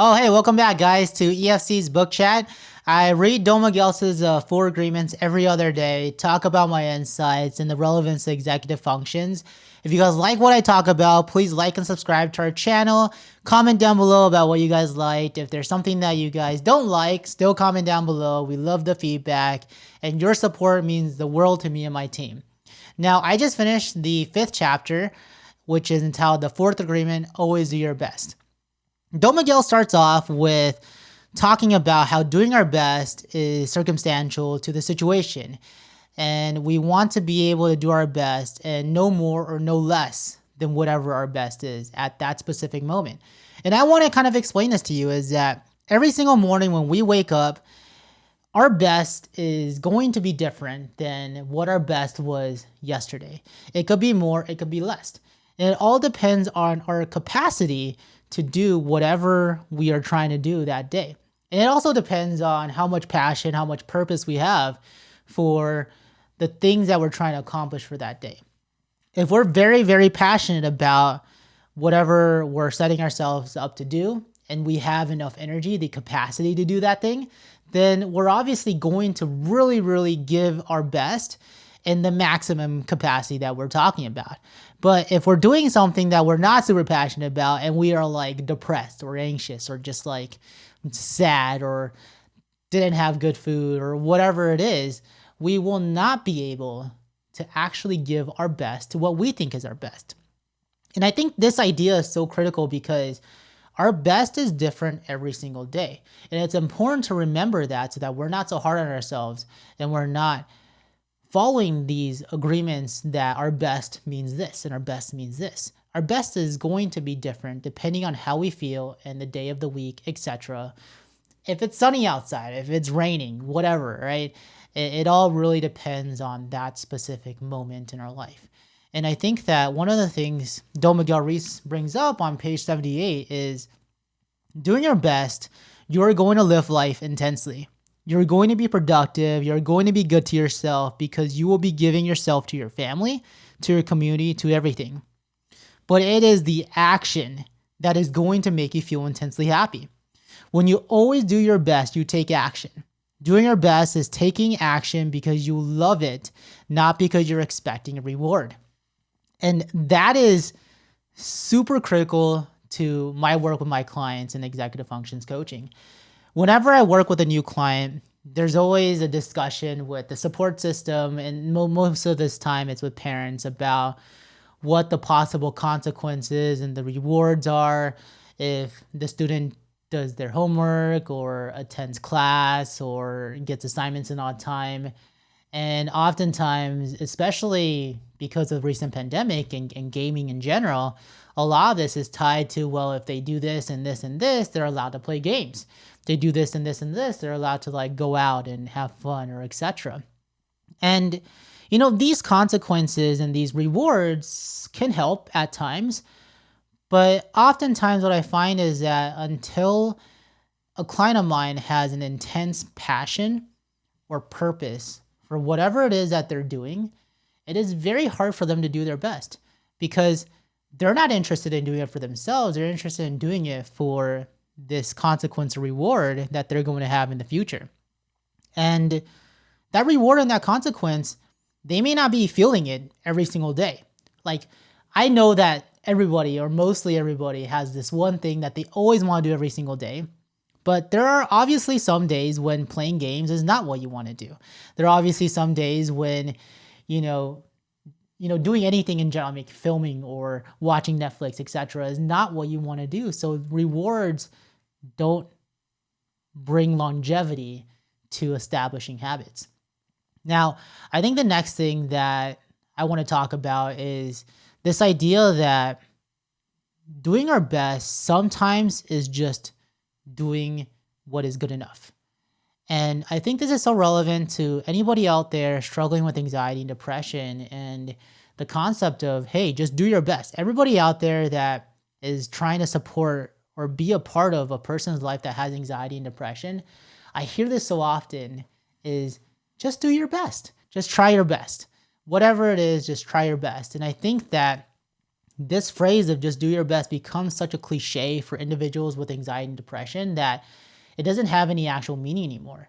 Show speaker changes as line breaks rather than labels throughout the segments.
Oh, hey, welcome back, guys, to EFC's book chat. I read Don Miguel's four agreements every other day, talk about my insights and the relevance to executive functions. If you guys like what I talk about, please like and subscribe to our channel. Comment down below about what you guys liked. If there's something that you guys don't like, still comment down below. We love the feedback, and your support means the world to me and my team. Now, I just finished the 5th chapter, which is entitled The Fourth Agreement, Always Do Your Best. Don Miguel starts off with talking about how doing our best is circumstantial to the situation. And we want to be able to do our best and no more or no less than whatever our best is at that specific moment. And I want to kind of explain this to you is that every single morning when we wake up, our best is going to be different than what our best was yesterday. It could be more, it could be less. And it all depends on our capacity to do whatever we are trying to do that day. And it also depends on how much passion, how much purpose we have for the things that we're trying to accomplish for that day. If we're very, very passionate about whatever we're setting ourselves up to do, and we have enough energy, the capacity to do that thing, then we're obviously going to really, really give our best in the maximum capacity that we're talking about. But if we're doing something that we're not super passionate about and we are like depressed or anxious or just like sad or didn't have good food or whatever it is, we will not be able to actually give our best to what we think is our best. And I think this idea is so critical because our best is different every single day. And it's important to remember that so that we're not so hard on ourselves and we're not following these agreements that our best means this and our best means this. Our best is going to be different depending on how we feel and the day of the week, etc. If it's sunny outside, if it's raining, whatever, right? It all really depends on that specific moment in our life. And I think that one of the things Don Miguel Ruiz brings up on page 78 is doing your best, you're going to live life intensely. You're going to be productive. You're going to be good to yourself because you will be giving yourself to your family, to your community, to everything. But it is the action that is going to make you feel intensely happy. When you always do your best, you take action. Doing your best is taking action because you love it, not because you're expecting a reward. And that is super critical to my work with my clients in executive functions coaching. Whenever I work with a new client, there's always a discussion with the support system, and most of this time it's with parents about what the possible consequences and the rewards are if the student does their homework or attends class or gets assignments in on time. And oftentimes, especially because of the recent pandemic and gaming in general, a lot of this is tied to, well, if they do this and this and this, they're allowed to play games. They do this and this and this, they're allowed to like go out and have fun or etc. And these consequences and these rewards can help at times, but oftentimes what I find is that until a client of mine has an intense passion or purpose for whatever it is that they're doing, it is very hard for them to do their best because they're not interested in doing it for themselves. They're interested in doing it for this consequence or reward that they're going to have in the future. And that reward and that consequence, they may not be feeling it every single day. Like, I know that everybody or mostly everybody has this one thing that they always want to do every single day. But there are obviously some days when playing games is not what you want to do. There are obviously some days when, doing anything in general, like filming or watching Netflix, etc., is not what you want to do. So rewards don't bring longevity to establishing habits. Now, I think the next thing that I want to talk about is this idea that doing our best sometimes is just doing what is good enough. And I think this is so relevant to anybody out there struggling with anxiety and depression and the concept of, hey, just do your best. Everybody out there that is trying to support or be a part of a person's life that has anxiety and depression, I hear this so often is just do your best. Just try your best. Whatever it is, just try your best. And I think that this phrase of just do your best becomes such a cliche for individuals with anxiety and depression that it doesn't have any actual meaning anymore.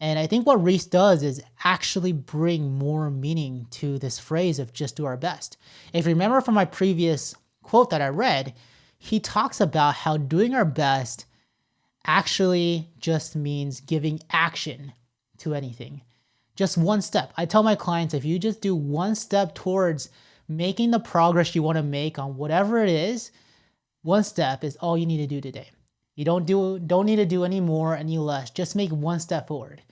And I think what Ruiz does is actually bring more meaning to this phrase of just do our best. If you remember from my previous quote that I read, he talks about how doing our best actually just means giving action to anything. Just one step. I tell my clients, if you just do one step towards making the progress you want to make on whatever it is, one step is all you need to do today. You don't need to do any more, any less. Just make one step forward.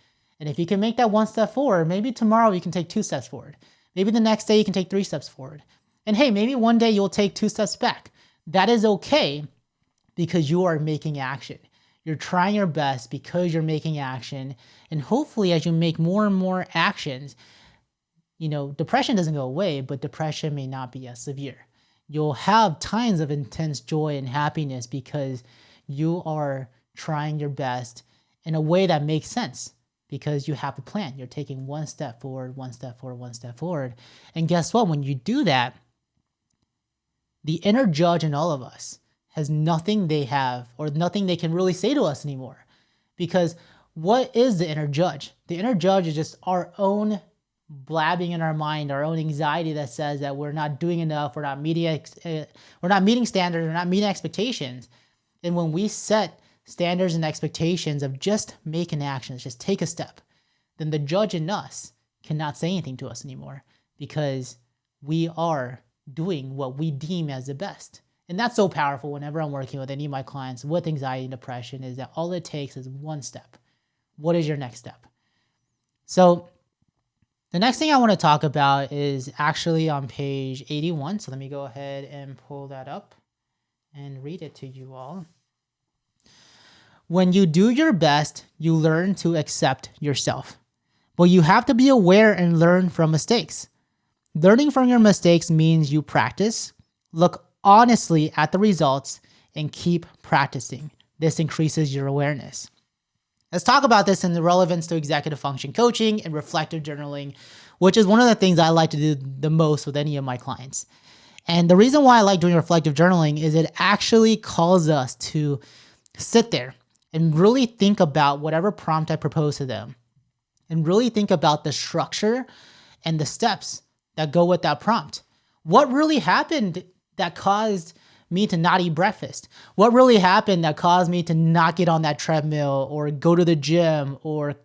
And if you can make that one step forward, maybe tomorrow you can take 2 steps forward. Maybe the next day you can take 3 steps forward. And hey, maybe one day you'll take 2 steps back. That is okay because you are making action. You're trying your best because you're making action. And hopefully as you make more and more actions, depression doesn't go away, but depression may not be as severe. You'll have times of intense joy and happiness because you are trying your best in a way that makes sense because you have a plan. You're taking one step forward, one step forward, one step forward. And guess what? When you do that, the inner judge in all of us has nothing they have or nothing they can really say to us anymore. Because what is the inner judge? The inner judge is just our own blabbing in our mind, our own anxiety that says that we're not doing enough, we're not meeting standards, we're not meeting expectations. And when we set standards and expectations of just making actions, just take a step, then the judge in us cannot say anything to us anymore because we are doing what we deem as the best. And that's so powerful whenever I'm working with any of my clients with anxiety and depression is that all it takes is one step. What is your next step? So the next thing I want to talk about is actually on page 81. So let me go ahead and pull that up and read it to you all. When you do your best, you learn to accept yourself. But you have to be aware and learn from mistakes. Learning from your mistakes means you practice, look honestly at the results, and keep practicing. This increases your awareness. Let's talk about this in the relevance to executive function coaching and reflective journaling, which is one of the things I like to do the most with any of my clients. And the reason why I like doing reflective journaling is it actually calls us to sit there and really think about whatever prompt I propose to them and really think about the structure and the steps that go with that prompt. What really happened that caused me to not eat breakfast? What really happened that caused me to not get on that treadmill or go to the gym or,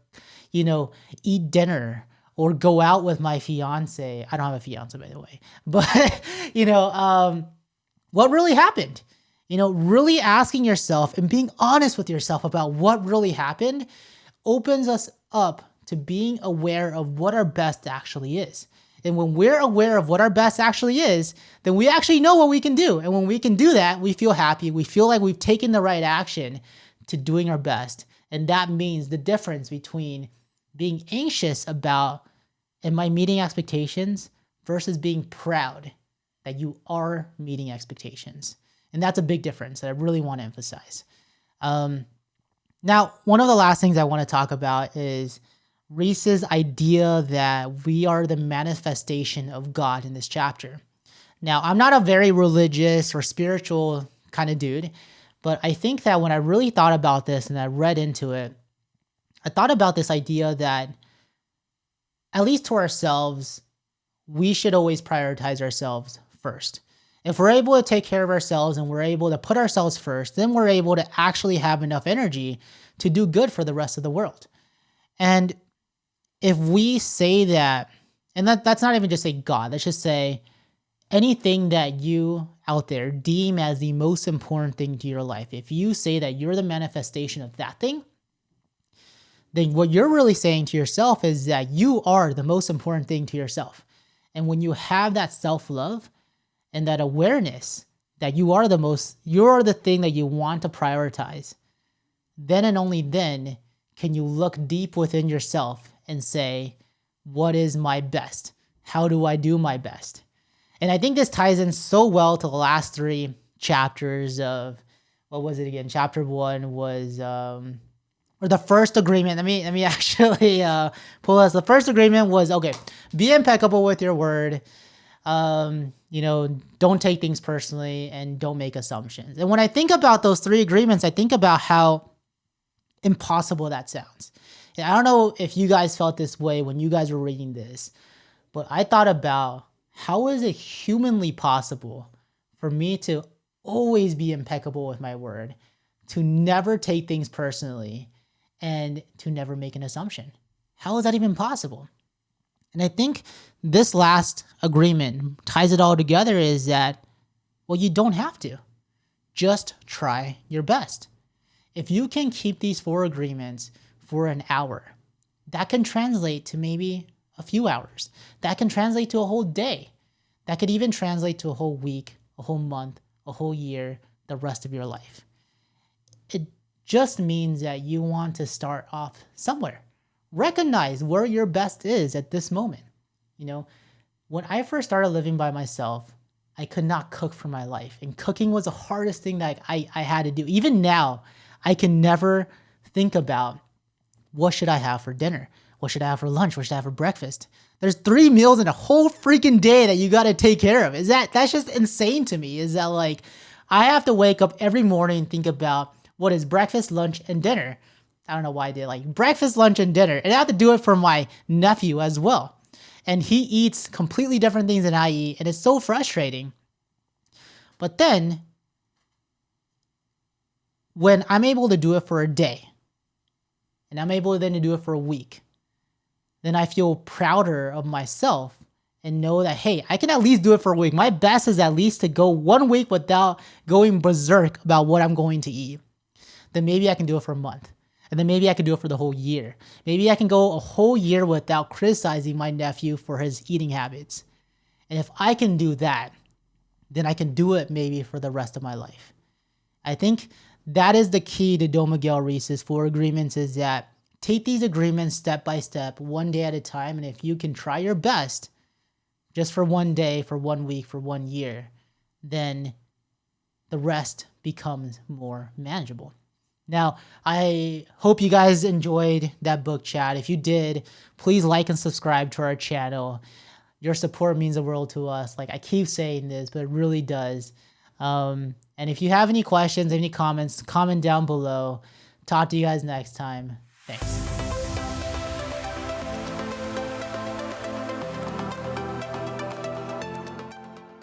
eat dinner or go out with my fiance? I don't have a fiance, by the way, but, what really happened? Really asking yourself and being honest with yourself about what really happened opens us up to being aware of what our best actually is. And when we're aware of what our best actually is, then we actually know what we can do. And when we can do that, we feel happy. We feel like we've taken the right action to doing our best. And that means the difference between being anxious about, am I meeting expectations, versus being proud that you are meeting expectations. And that's a big difference that I really want to emphasize. Now, one of the last things I want to talk about is Ruiz's idea that we are the manifestation of God in this chapter. Now, I'm not a very religious or spiritual kind of dude, but I think that when I really thought about this and I read into it, I thought about this idea that, at least to ourselves, we should always prioritize ourselves first. If we're able to take care of ourselves and we're able to put ourselves first, then we're able to actually have enough energy to do good for the rest of the world. And if we say that, and that's not even just say God, let's just say anything that you out there deem as the most important thing to your life, if you say that you're the manifestation of that thing, then what you're really saying to yourself is that you are the most important thing to yourself. And when you have that self-love and that awareness that you're the thing that you want to prioritize, then and only then can you look deep within yourself and say, what is my best? How do I do my best? And I think this ties in so well to the last 3 chapters of, what was it again? Chapter 1 was, or the first agreement. Let me actually pull us. The first agreement was, okay, be impeccable with your word. Don't take things personally and don't make assumptions. And when I think about those 3 agreements, I think about how impossible that sounds. And I don't know if you guys felt this way when you guys were reading this, but I thought about how is it humanly possible for me to always be impeccable with my word, to never take things personally, and to never make an assumption? How is that even possible? And I think this last agreement ties it all together is that, well, you don't have to. Just try your best. If you can keep these 4 agreements for an hour, that can translate to maybe a few hours. That can translate to a whole day. That could even translate to a whole week, a whole month, a whole year, the rest of your life. It just means that you want to start off somewhere. Recognize where your best is at this moment. When I first started living by myself, I could not cook for my life. And cooking was the hardest thing that I had to do. Even now, I can never think about what should I have for dinner? What should I have for lunch? What should I have for breakfast? There's 3 meals in a whole freaking day that you got to take care of. That's just insane to me. Is that like, I have to wake up every morning and think about what is breakfast, lunch, and dinner. I don't know why I did like breakfast, lunch, and dinner. And I have to do it for my nephew as well. And he eats completely different things than I eat. And it's so frustrating. But then, when I'm able to do it for a day, and I'm able then to do it for a week, then I feel prouder of myself and know that, hey, I can at least do it for a week. My best is at least to go 1 week without going berserk about what I'm going to eat. Then maybe I can do it for a month. And then maybe I can do it for the whole year. Maybe I can go a whole year without criticizing my nephew for his eating habits. And if I can do that, then I can do it maybe for the rest of my life. I think that is the key to Don Miguel Ruiz's 4 agreements, is that take these agreements step by step, 1 day at a time. And if you can try your best just for 1 day, for 1 week, for 1 year, then the rest becomes more manageable. Now, I hope you guys enjoyed that book chat. If you did, please like and subscribe to our channel. Your support means the world to us. Like I keep saying this, but it really does. And if you have any questions, any comments, comment down below. Talk to you guys next time. Thanks.